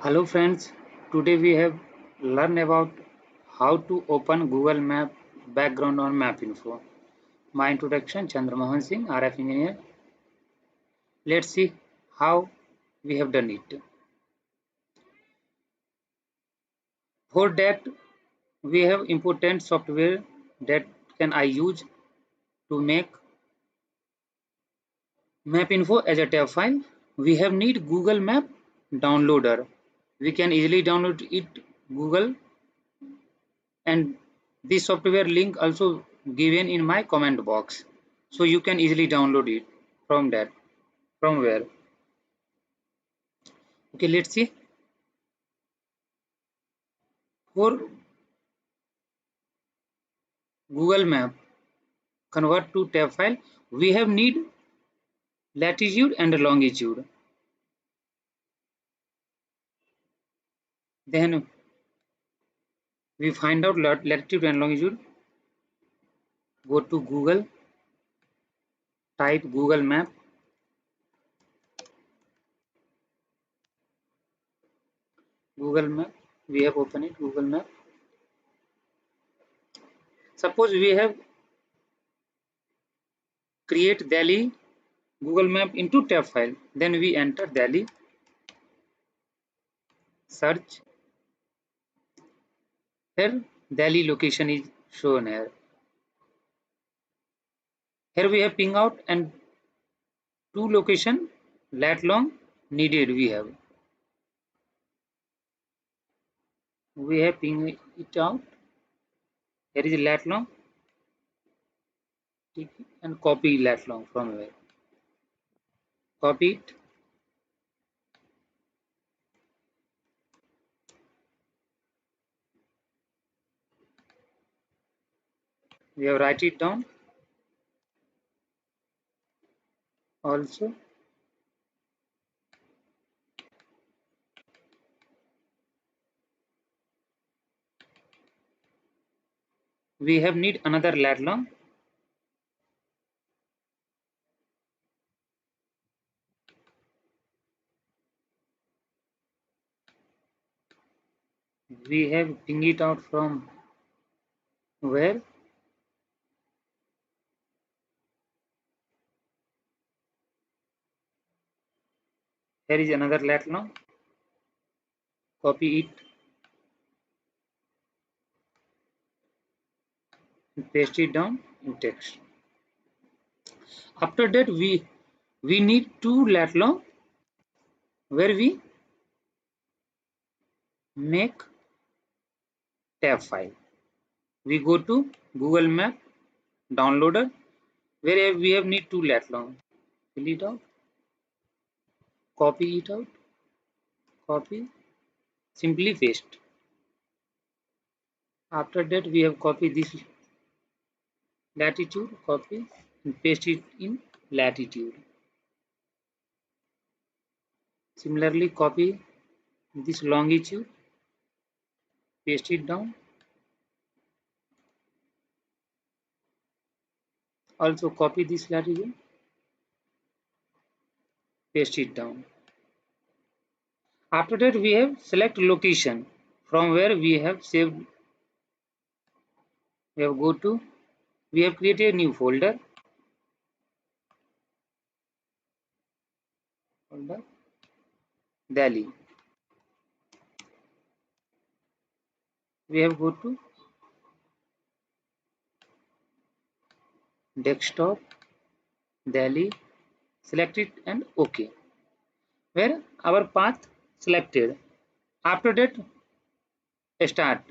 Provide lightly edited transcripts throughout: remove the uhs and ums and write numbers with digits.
Hello friends, today we have learned about how to open Google Map background on Map Info. My introduction, Chandramohan Singh, RF engineer. Let's see how we have done it. For that, we have important software that can I use to make Map Info as a tab file. We have need Google Map downloader. We can easily download it Google, and this software link also given in my comment box, so you can easily download it from where. Okay, let's see. For Google Map convert to tab file, we have need latitude and longitude. Then we find out latitude and longitude. Go to Google, type Google Map. Google Map, we have opened it. Google Map. Suppose we have create Delhi Google Map into tab file. Then we enter Delhi, search. Here Delhi location is shown here. Here we have ping out and two location lat long needed we have ping it out. Here is lat long, and copy lat long from where. Copy it. We have write it down. Also we have need another lat long. We have ping it out from where. Here is another lat long. Copy it and paste it down in text. After that we need two lat long where we make tab file. We go to Google Map downloader where we have need two lat long. Fill it out, copy it out, copy, simply paste. After that we have copied this latitude, copy and paste it in latitude. Similarly copy this longitude, paste it down. Also copy this latitude, paste it down. After that we have select location from where we have saved. We have we have created a new folder Delhi. We have go to desktop Delhi, select it and OK, where our path selected. After that start.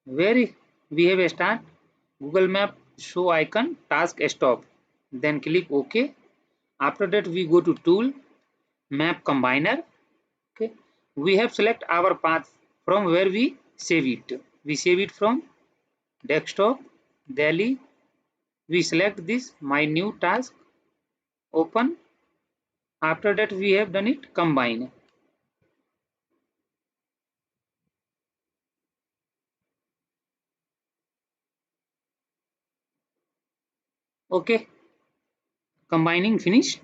Where we have a start, Google Map show icon, task stop, then click OK. After that we go to tool, map combiner. Okay, we have select our path from where we save it. We save it from desktop Delhi. We select this my new task, open. After that we have done it combine. Okay, combining finish.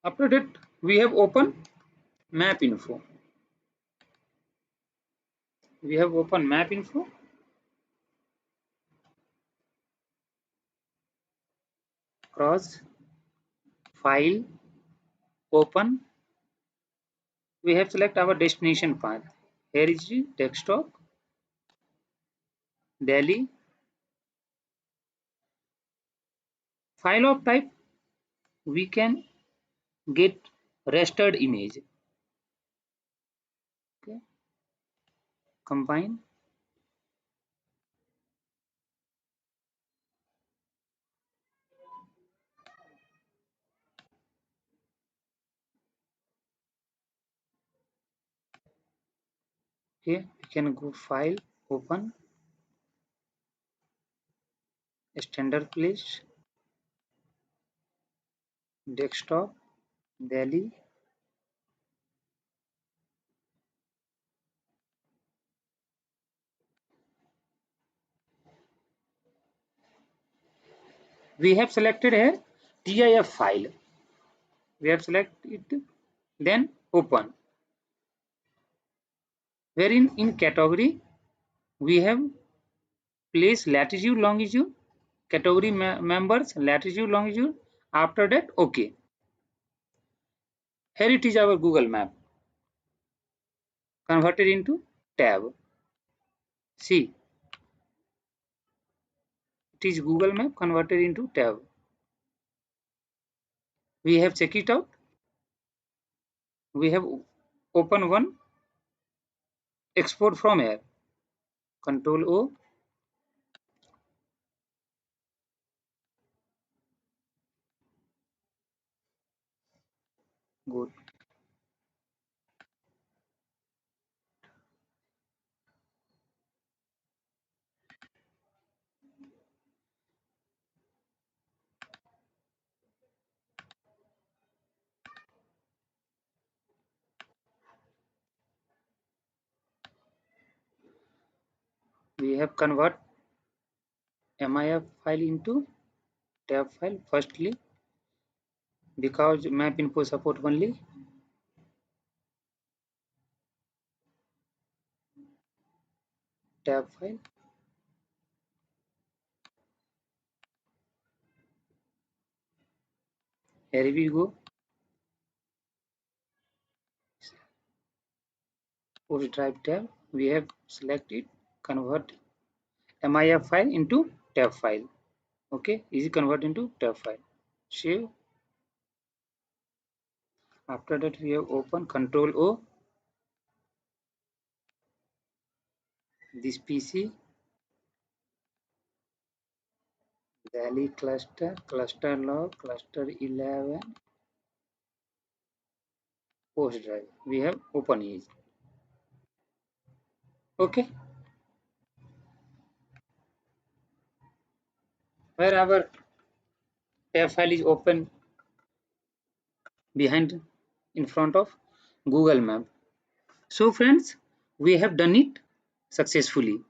After that, we have open map info. We have open map info. Cross file open. We have select our destination path. Here is the desktop Delhi. File of type we can get rastered image. Okay, combine. Okay, we can go file open standard place desktop Delhi. We have selected here TIF file. We have selected it, then open. Wherein in category we have place latitude longitude, category members latitude longitude. After that, okay. Here it is our Google map converted into tab. See, it is Google map converted into tab. We have checked it out. We have open one export from here. Control O. Good. We have convert MIF file into tab file. Firstly, because map info support only. Tab file. Here we go. Post drive tab. We have selected convert MIF file into tab file. Okay, easy convert into tab file. Save. After that, we have open Control O. This PC. Delhi cluster, cluster log, cluster 11, post drive. We have open it. Okay, where our tab file is open behind in front of Google Map. So friends, we have done it successfully.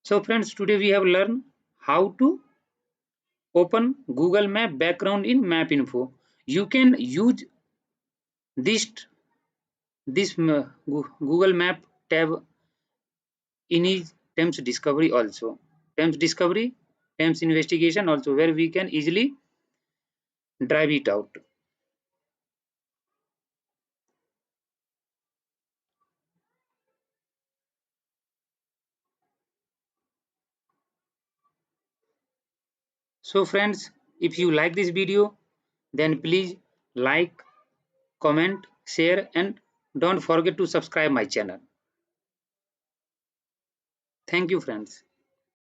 So friends, today we have learned how to open Google Map background in Map Info. You can use this Google Map tab in his Thames Discovery also. Thames Discovery, Thames Investigation also, where we can easily drive it out. So friends, if you like this video, then please like, comment, share, and don't forget to subscribe my channel. Thank you friends.